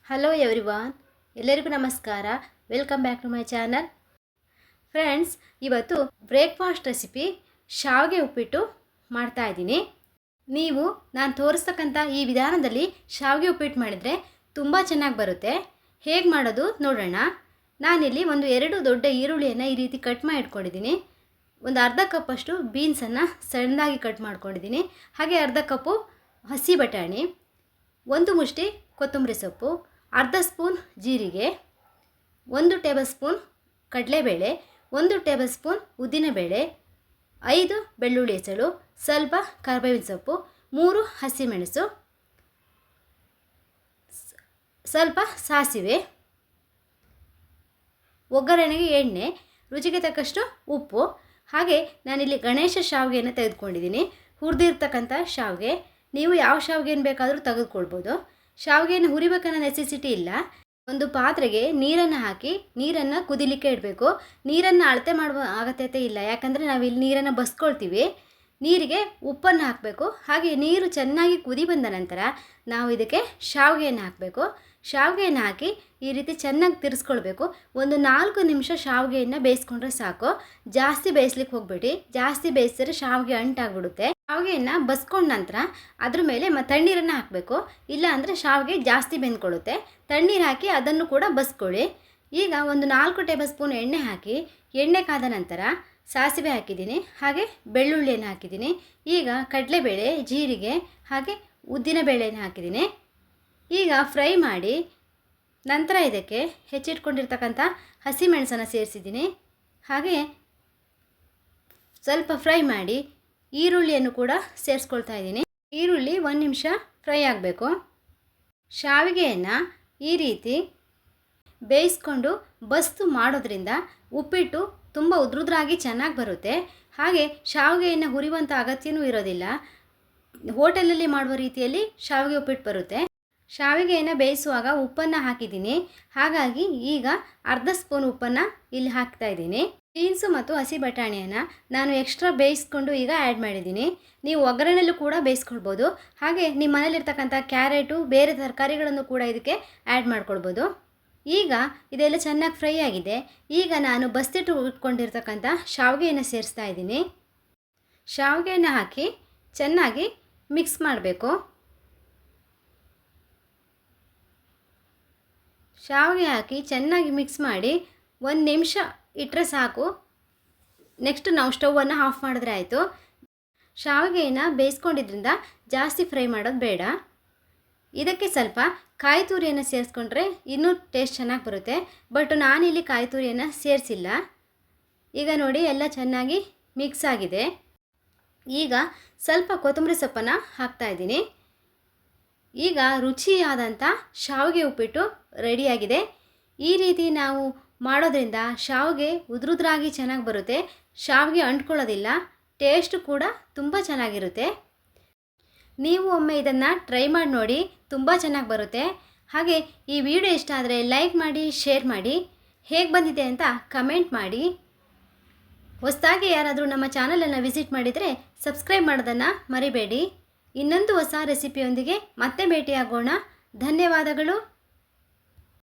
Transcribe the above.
Hello everyone, ಎಲ್ಲರಿಗೂ ನಮಸ್ಕಾರ. Welcome back to my channel. Friends, ಇವತ್ತು ಬ್ರೇಕ್ಫಾಸ್ಟ್ ರೆಸಿಪಿ ಶಾವಿಗೆ ಉಪ್ಪಿಟ್ಟು ಮಾಡ್ತಾ ಇದ್ದೀನಿ. ನೀವು ನಾನು ತೋರಿಸ್ತಕ್ಕಂಥ ಈ ವಿಧಾನದಲ್ಲಿ ಶಾವಿಗೆ ಉಪ್ಪಿಟ್ಟು ಮಾಡಿದರೆ ತುಂಬ ಚೆನ್ನಾಗಿ ಬರುತ್ತೆ. ಹೇಗೆ ಮಾಡೋದು ನೋಡೋಣ. ನಾನಿಲ್ಲಿ ಒಂದು 2 ದೊಡ್ಡ ಈರುಳ್ಳಿಯನ್ನು ಈ ರೀತಿ ಕಟ್ ಮಾಡಿ ಇಟ್ಕೊಂಡಿದ್ದೀನಿ. ಒಂದು ಅರ್ಧ ಕಪ್ಪಷ್ಟು ಬೀನ್ಸನ್ನು ಸಣ್ಣದಾಗಿ ಕಟ್ ಮಾಡ್ಕೊಂಡಿದ್ದೀನಿ. ಹಾಗೆ ಅರ್ಧ ಕಪ್ಪು ಹಸಿ ಬಟಾಣಿ, 1 ಮುಷ್ಟಿ ಕೊತ್ತಂಬರಿ ಸೊಪ್ಪು, ಅರ್ಧ ಸ್ಪೂನ್ ಜೀರಿಗೆ, 1 ಟೇಬಲ್ ಸ್ಪೂನ್ ಕಡಲೆಬೇಳೆ, 1 ಟೇಬಲ್ ಸ್ಪೂನ್ ಉದ್ದಿನಬೇಳೆ, 5 ಬೆಳ್ಳುಳ್ಳಿ ಹೆಸಳು, ಸ್ವಲ್ಪ ಕರಿಬೇವಿನ ಸೊಪ್ಪು, 3 ಹಸಿಮೆಣಸು, ಸ್ವಲ್ಪ ಸಾಸಿವೆ, ಒಗ್ಗರಣೆಗೆ ಎಣ್ಣೆ, ರುಚಿಗೆ ತಕ್ಕಷ್ಟು ಉಪ್ಪು. ಹಾಗೆ ನಾನಿಲ್ಲಿ ಗಣೇಶ ಶಾವಿಗೆಯನ್ನು ತೆಗೆದುಕೊಂಡಿದ್ದೀನಿ. ಹುರಿದಿರ್ತಕ್ಕಂಥ ಶಾವಿಗೆ. ನೀವು ಯಾವ ಶಾವಿಗೆಯನ್ನು ಬೇಕಾದರೂ ತೆಗೆದುಕೊಳ್ಬೋದು. ಶಾವಿಗೆಯನ್ನು ಹುರಿಬೇಕನ್ನೋ ನೆಸೆಸಿಟಿ ಇಲ್ಲ. ಒಂದು ಪಾತ್ರೆಗೆ ನೀರನ್ನು ಹಾಕಿ ನೀರನ್ನು ಕುದಿಲಿಕ್ಕೆ ಇಡಬೇಕು. ನೀರನ್ನು ಅಳತೆ ಮಾಡುವ ಅಗತ್ಯತೆ ಇಲ್ಲ, ಯಾಕಂದರೆ ನಾವಿಲ್ಲಿ ನೀರನ್ನು ಬಸ್ಕೊಳ್ತೀವಿ. ನೀರಿಗೆ ಉಪ್ಪನ್ನು ಹಾಕಬೇಕು. ಹಾಗೆ ನೀರು ಚೆನ್ನಾಗಿ ಕುದಿ ಬಂದ ನಂತರ ನಾವು ಇದಕ್ಕೆ ಶಾವಿಗೆಯನ್ನು ಹಾಕಬೇಕು. ಶಾವಿಗೆಯನ್ನು ಹಾಕಿ ಈ ರೀತಿ ಚೆನ್ನಾಗಿ ತಿರ್ಸ್ಕೊಳ್ಬೇಕು. ಒಂದು 4 ನಿಮಿಷ ಶಾವಿಗೆಯನ್ನು ಬೇಯಿಸ್ಕೊಂಡ್ರೆ ಸಾಕು. ಜಾಸ್ತಿ ಬೇಯಿಸ್ಲಿಕ್ಕೆ ಹೋಗಬೇಡಿ. ಜಾಸ್ತಿ ಬೇಯಿಸಿದ್ರೆ ಶಾವಿಗೆ ಅಂಟಾಗ್ಬಿಡುತ್ತೆ. ಶಾವಿಗೆಯನ್ನು ಬಸ್ಕೊಂಡ ನಂತರ ಅದ್ರ ಮೇಲೆ ತಣ್ಣೀರನ್ನು ಹಾಕಬೇಕು. ಇಲ್ಲ ಅಂದರೆ ಶಾವಿಗೆ ಜಾಸ್ತಿ ಬೆಂದ್ಕೊಳ್ಳುತ್ತೆ. ತಣ್ಣೀರು ಹಾಕಿ ಅದನ್ನು ಕೂಡ ಬಸ್ಕೊಳ್ಳಿ. ಈಗ ಒಂದು 4 ಟೇಬಲ್ ಸ್ಪೂನ್ ಎಣ್ಣೆ ಹಾಕಿ, ಎಣ್ಣೆ ಕಾದ ನಂತರ ಸಾಸಿವೆ ಹಾಕಿದ್ದೀನಿ. ಹಾಗೆ ಬೆಳ್ಳುಳ್ಳಿಯನ್ನು ಹಾಕಿದ್ದೀನಿ. ಈಗ ಕಡಲೆಬೇಳೆ, ಜೀರಿಗೆ ಹಾಗೆ ಉದ್ದಿನ ಬೇಳೆಯನ್ನು ಹಾಕಿದ್ದೀನಿ. ಈಗ ಫ್ರೈ ಮಾಡಿ ನಂತರ ಇದಕ್ಕೆ ಹೆಚ್ಚಿಟ್ಕೊಂಡಿರ್ತಕ್ಕಂಥ ಹಸಿಮೆಣಸನ್ನು ಸೇರಿಸಿದ್ದೀನಿ. ಹಾಗೆ ಸ್ವಲ್ಪ ಫ್ರೈ ಮಾಡಿ ಈರುಳ್ಳಿಯನ್ನು ಕೂಡ ಸೇರಿಸ್ಕೊಳ್ತಾ ಇದ್ದೀನಿ. ಈರುಳ್ಳಿ 1 ನಿಮಿಷ ಫ್ರೈ ಆಗಬೇಕು. ಶಾವಿಗೆಯನ್ನು ಈ ರೀತಿ ಬೇಯಿಸ್ಕೊಂಡು ಬಸ್ತು ಮಾಡೋದ್ರಿಂದ ಉಪ್ಪಿಟ್ಟು ತುಂಬ ಉದ್ರುದ್ರಾಗಿ ಚೆನ್ನಾಗಿ ಬರುತ್ತೆ. ಹಾಗೆ ಶಾವಿಗೆಯನ್ನು ಹುರಿಯುವಂಥ ಅಗತ್ಯವೂ ಇರೋದಿಲ್ಲ. ಹೋಟೆಲಲ್ಲಿ ಮಾಡುವ ರೀತಿಯಲ್ಲಿ ಶಾವಿಗೆ ಉಪ್ಪಿಟ್ಟು ಬರುತ್ತೆ. ಶಾವಿಗೆಯನ್ನು ಬೇಯಿಸುವಾಗ ಉಪ್ಪನ್ನು ಹಾಕಿದ್ದೀನಿ. ಹಾಗಾಗಿ ಈಗ ಅರ್ಧ ಸ್ಪೂನ್ ಉಪ್ಪನ್ನು ಇಲ್ಲಿ ಹಾಕ್ತಾ ಇದ್ದೀನಿ. ಬೀನ್ಸು ಮತ್ತು ಹಸಿ ಬಟಾಣಿಯನ್ನು ನಾನು ಎಕ್ಸ್ಟ್ರಾ ಬೇಯಿಸ್ಕೊಂಡು ಈಗ ಆ್ಯಡ್ ಮಾಡಿದ್ದೀನಿ. ನೀವು ಒಗ್ಗರಣೆಯಲ್ಲೂ ಕೂಡ ಬೇಯಿಸ್ಕೊಳ್ಬೋದು. ಹಾಗೆ ನಿಮ್ಮ ಮನೇಲಿರ್ತಕ್ಕಂಥ ಕ್ಯಾರೆಟು, ಬೇರೆ ತರಕಾರಿಗಳನ್ನು ಕೂಡ ಇದಕ್ಕೆ ಆ್ಯಡ್ ಮಾಡ್ಕೊಳ್ಬೋದು. ಈಗ ಇದೆಲ್ಲ ಚೆನ್ನಾಗಿ ಫ್ರೈ ಆಗಿದೆ. ಈಗ ನಾನು ಬಸ್ತಿಟ್ಟು ಇಟ್ಕೊಂಡಿರ್ತಕ್ಕಂಥ ಶಾವಿಗೆಯನ್ನು ಸೇರಿಸ್ತಾ ಇದ್ದೀನಿ. ಶಾವಿಗೆಯನ್ನು ಹಾಕಿ ಚೆನ್ನಾಗಿ ಮಿಕ್ಸ್ ಮಾಡಬೇಕು. ಶಾವಿಗೆ ಹಾಕಿ ಚೆನ್ನಾಗಿ ಮಿಕ್ಸ್ ಮಾಡಿ 1 ನಿಮಿಷ ಇಟ್ಟರೆ ಸಾಕು. ನೆಕ್ಸ್ಟ್ ನಾವು ಸ್ಟವನ್ನು ಆಫ್ ಮಾಡಿದ್ರೆ ಆಯಿತು. ಶಾವಿಗೆಯನ್ನು ಬೇಯಿಸ್ಕೊಂಡಿದ್ರಿಂದ ಜಾಸ್ತಿ ಫ್ರೈ ಮಾಡೋದು ಬೇಡ. ಇದಕ್ಕೆ ಸ್ವಲ್ಪ ಕಾಯಿ ತುರಿಯನ್ನು ಸೇರಿಸ್ಕೊಂಡ್ರೆ ಇನ್ನೂ ಟೇಸ್ಟ್ ಚೆನ್ನಾಗಿ ಬರುತ್ತೆ. ಬಟ್ ನಾನಿಲ್ಲಿ ಕಾಯಿ ತುರಿಯನ್ನು ಸೇರಿಸಿಲ್ಲ. ಈಗ ನೋಡಿ ಎಲ್ಲ ಚೆನ್ನಾಗಿ ಮಿಕ್ಸ್ ಆಗಿದೆ. ಈಗ ಸ್ವಲ್ಪ ಕೊತ್ತಂಬರಿ ಸೊಪ್ಪನ್ನು ಹಾಕ್ತಾಯಿದ್ದೀನಿ. ಈಗ ರುಚಿಯಾದಂಥ ಶಾವಿಗೆ ಉಪ್ಪಿಟ್ಟು ರೆಡಿಯಾಗಿದೆ. ಈ ರೀತಿ ನಾವು ಮಾಡೋದ್ರಿಂದ ಶಾವಿಗೆ ಉದ್ರುದ್ರಾಗಿ ಚೆನ್ನಾಗಿ ಬರುತ್ತೆ. ಶಾವಿಗೆ ಅಂಟ್ಕೊಳ್ಳೋದಿಲ್ಲ. ಟೇಸ್ಟು ಕೂಡ ತುಂಬ ಚೆನ್ನಾಗಿರುತ್ತೆ. ನೀವು ಒಮ್ಮೆ ಇದನ್ನು ಟ್ರೈ ಮಾಡಿ ನೋಡಿ, ತುಂಬ ಚೆನ್ನಾಗಿ ಬರುತ್ತೆ. ಹಾಗೆ ಈ ವಿಡಿಯೋ ಇಷ್ಟ ಆದರೆ ಲೈಕ್ ಮಾಡಿ, ಶೇರ್ ಮಾಡಿ, ಹೇಗೆ ಬಂದಿದೆ ಅಂತ ಕಮೆಂಟ್ ಮಾಡಿ. ಹೊಸದಾಗಿ ಯಾರಾದರೂ ನಮ್ಮ ಚಾನಲನ್ನು ವಿಸಿಟ್ ಮಾಡಿದರೆ ಸಬ್ಸ್ಕ್ರೈಬ್ ಮಾಡೋದನ್ನು ಮರಿಬೇಡಿ. ಇನ್ನೊಂದು ಹೊಸ ರೆಸಿಪಿಯೊಂದಿಗೆ ಮತ್ತೆ ಭೇಟಿಯಾಗೋಣ. ಧನ್ಯವಾದಗಳು.